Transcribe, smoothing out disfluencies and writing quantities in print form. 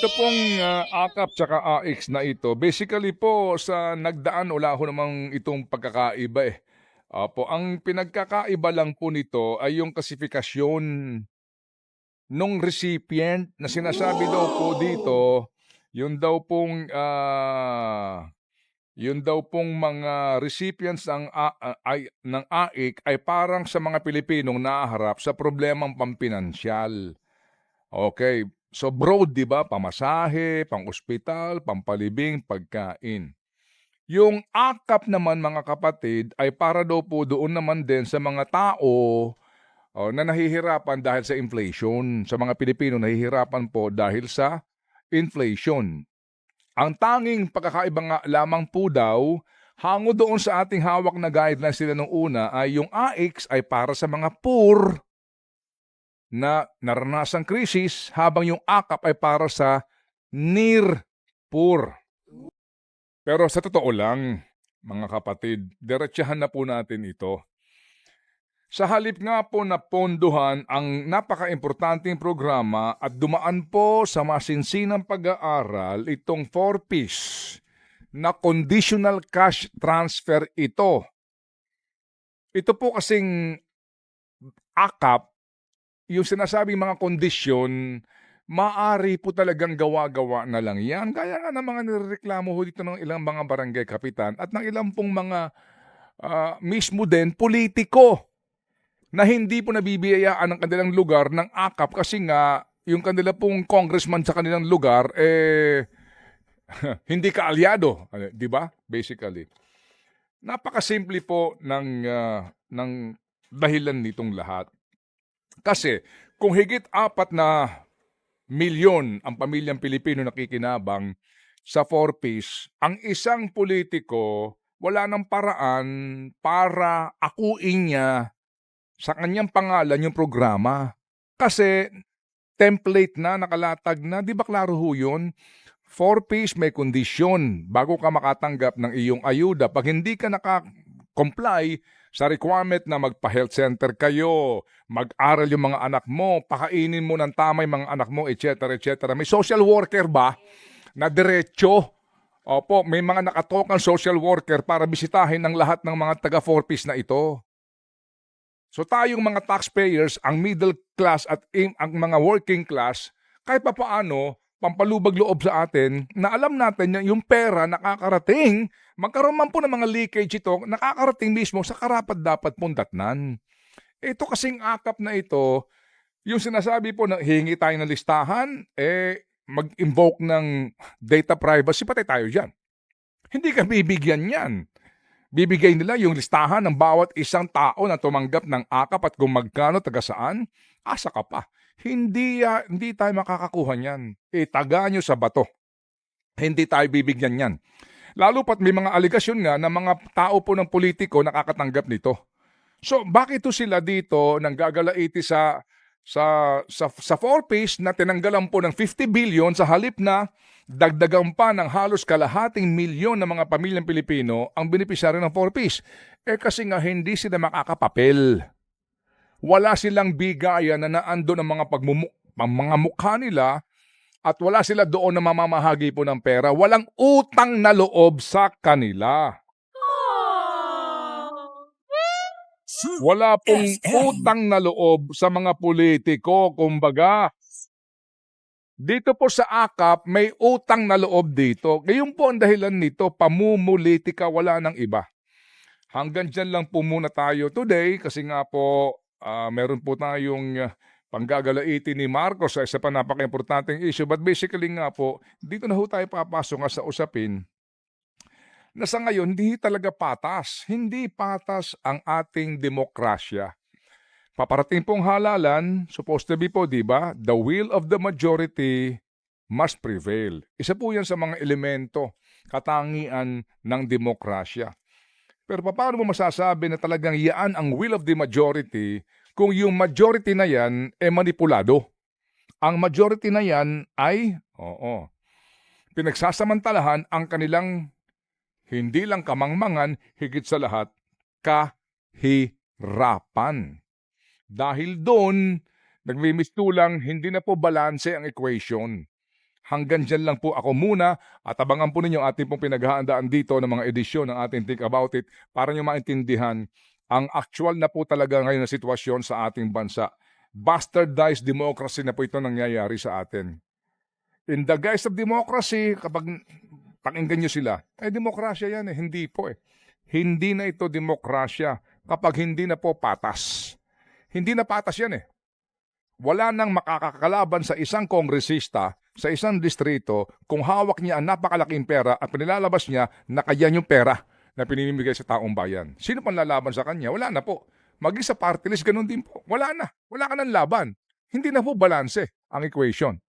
Ito pong, AKAP tsaka AX na ito, basically po sa nagdaan wala ho namang itong pagkakaiba, eh. Opo, ang pinagkakaiba lang po nito ay yung klasifikasyon nung recipient na sinasabi daw po dito, yun daw pong, yun daw pong mga recipients ng AIC ay parang sa mga Pilipinong nahaharap sa problemang pampinansyal. Okay, so broad 'di ba, pamasahe, pang-ospital, pampalibing, pagkain. Yung AKAP naman mga kapatid ay para daw po doon naman din sa mga tao, na nahihirapan dahil sa inflation, sa mga Pilipino nahihirapan po dahil sa inflation. Ang tanging pagkakaiba nga lamang po daw, hango doon sa ating hawak na guidelines nila nung una ay yung AIX ay para sa mga poor na naranasang krisis habang yung AKAP ay para sa near poor. Pero sa totoo lang, mga kapatid, diretsahan na po natin ito. Sa halip nga po na pondohan ang napaka-importanting programa at dumaan po sa masinsinang pag-aaral itong 4Ps na conditional cash transfer ito. Ito po kasing AKAP, yung sinasabing mga kondisyon, maaari po talagang gawa-gawa na lang yan. Kaya nga ng mga nirereklamo ho dito ng ilang mga barangay kapitan at ng ilang pong mga mismo din politiko na hindi po nabibiyayaan ang kanilang lugar ng AKAP kasi nga yung kanila pong congressman sa kanilang lugar hindi kaalyado, di ba? Basically. Napakasimple po ng dahilan nitong lahat. Kasi kung higit 4 na milyon ang pamilyang Pilipino nakikinabang sa 4Ps, ang isang politiko wala ng paraan para akuin niya sa kanyang pangalan yung programa. Kasi template na, nakalatag na, di ba klaro ho yun? 4Ps may kondisyon bago ka makatanggap ng iyong ayuda. Pag hindi ka naka-comply sa requirement na magpa-health center kayo, mag-aral yung mga anak mo, pakainin mo ng tama yung mga anak mo, etc. etc. May social worker ba na diretso? Opo, may mga nakatokang social worker para bisitahin ng lahat ng mga taga-4Ps na ito. So tayong mga taxpayers, ang middle class at ang mga working class, kahit pa paano, pampalubag loob sa atin na alam natin na yung pera nakakarating, magkaroon man po ng mga leakage ito, nakakarating mismo sa karapat-dapat pong datnan. Ito kasing AKAP na ito, yung sinasabi po na hihingi tayo ng listahan, mag-invoke ng data privacy, patay tayo dyan. Hindi ka bibigyan yan. Bibigay nila yung listahan ng bawat isang tao na tumanggap ng AKAP at kung magkano, taga saan, asa ka pa. Hindi tayo makakakuha niyan. Taga nyo sa bato. Hindi tayo bibigyan yan. Lalo pat may mga aligasyon nga na mga tao po ng politiko nakakatanggap nito. So bakit to sila dito nang gagalaiti sa 4Ps na tinanggalan po ng 50 billion sa halip na dagdagan pa ng halos kalahating milyon ng mga pamilyang Pilipino ang benepisyaryo ng 4Ps? Kasi nga hindi sila makakapapel. Wala silang bigayan na naando ng mga mukha nila at wala sila doon na mamamahagi po ng pera. Walang utang na loob sa kanila. Wala pong utang na loob sa mga politiko, kumbaga. Dito po sa AKAP, may utang na loob dito. Ngayon po ang dahilan nito, pamumulitika, wala nang iba. Hanggang dyan lang po muna tayo today kasi nga po meron po tayong panggagalaiti ni Marcos sa isa pa napaka-importanteng issue. But basically nga po, dito na ho tayo papasok nga sa usapin na sa ngayon hindi talaga patas. Hindi patas ang ating demokrasya. Paparating pong halalan, supposed to be po, di ba? The will of the majority must prevail. Isa po yan sa mga elemento, katangian ng demokrasya. Pero paano mo masasabi na talagang yan ang will of the majority kung yung majority na yan manipulado? Ang majority na yan ay, pinagsasamantalahan ang kanilang hindi lang kamangmangan, higit sa lahat, kahirapan. Dahil doon, nagmimistulang hindi na po balanse ang equation. Hanggang diyan lang po ako muna at abangan po ninyo ang ating pong pinaghahandaan dito ng mga edisyon ng ating Think About It para niyo maintindihan ang actual na po talaga ngayon na sitwasyon sa ating bansa. Bastardized democracy na po ito nangyayari sa atin. In the guise of democracy, kapag pakinggan nyo sila, demokrasya yan Hindi po Hindi na ito demokrasya kapag hindi na po patas. Hindi na patas yan Wala nang makakakalaban sa isang kongresista sa isang distrito kung hawak niya ang napakalaking pera at pinilalabas niya na kaya yung pera na pinimigay sa taong bayan. Sino pang lalaban sa kanya? Wala na po. Maging sa party list, ganun din po. Wala na. Wala ka ng laban. Hindi na po balanse ang equation.